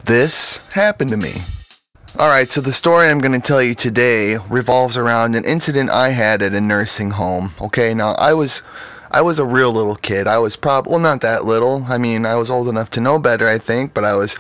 this happened to me. Alright, so the story I'm going to tell you today revolves around an incident I had at a nursing home. Okay, now I was a real little kid. I was well, not that little. I mean, I was old enough to know better, I think, but I was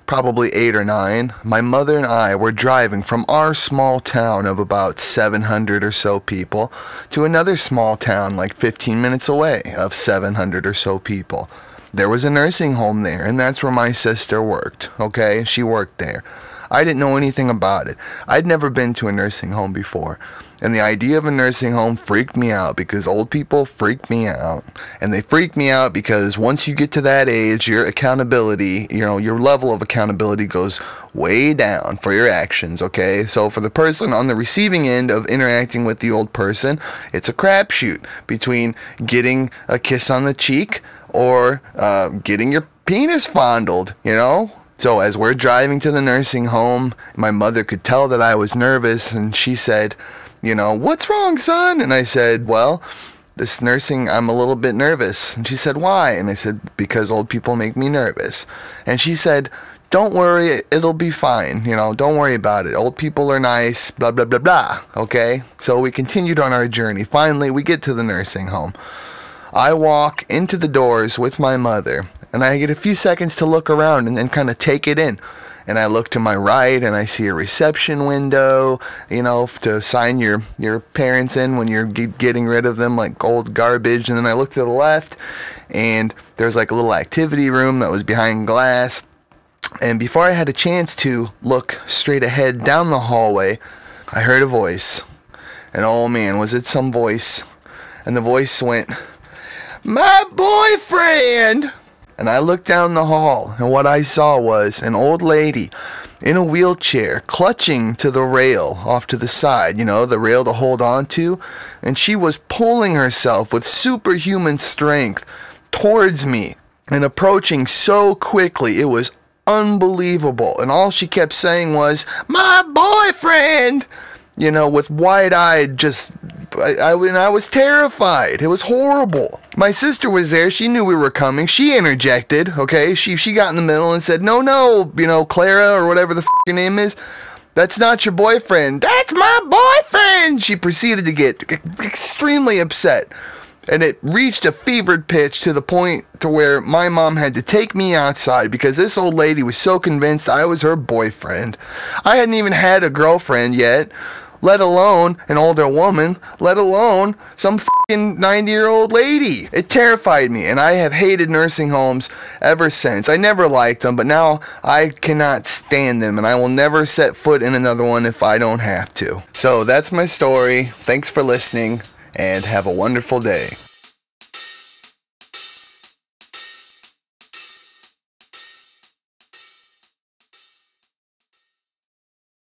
probably 8 or 9. My mother and I were driving from our small town of about 700 or so people to another small town like 15 minutes away of 700 or so people. There was a nursing home there, and that's where my sister worked, okay? She worked there. I didn't know anything about it. I'd never been to a nursing home before. And the idea of a nursing home freaked me out because old people freak me out. And they freak me out because once you get to that age, your accountability, your level of accountability goes way down for your actions, okay? So for the person on the receiving end of interacting with the old person, it's a crapshoot between getting a kiss on the cheek or getting your penis fondled, So as we're driving to the nursing home, my mother could tell that I was nervous, and she said, "What's wrong, son?" And I said, "Well, this nursing, I'm a little bit nervous." And she said, "Why?" And I said, "Because old people make me nervous." And she said, "Don't worry, it'll be fine, don't worry about it. Old people are nice, blah, blah, blah, blah." Okay? So we continued on our journey. Finally, we get to the nursing home. I walk into the doors with my mother, and I get a few seconds to look around and then kind of take it in. And I look to my right, and I see a reception window, to sign your parents in when you're getting rid of them like old garbage. And then I look to the left, and there's like a little activity room that was behind glass. And before I had a chance to look straight ahead down the hallway, I heard a voice. And oh man, was it some voice. And the voice went, "My boyfriend!" And I looked down the hall, and what I saw was an old lady in a wheelchair clutching to the rail off to the side, the rail to hold on to, and she was pulling herself with superhuman strength towards me and approaching so quickly. It was unbelievable, and all she kept saying was, "My boyfriend!" With wide-eyed, I was terrified. It was horrible. My sister was there. She knew we were coming. She interjected, okay? She got in the middle and said, no, Clara, or whatever the your name is, that's not your boyfriend. That's my boyfriend! She proceeded to get extremely upset. And it reached a fevered pitch to the point to where my mom had to take me outside because this old lady was so convinced I was her boyfriend. I hadn't even had a girlfriend yet, let alone an older woman, let alone some fucking 90-year-old lady. It terrified me, and I have hated nursing homes ever since. I never liked them, but now I cannot stand them, and I will never set foot in another one if I don't have to. So that's my story. Thanks for listening, and have a wonderful day.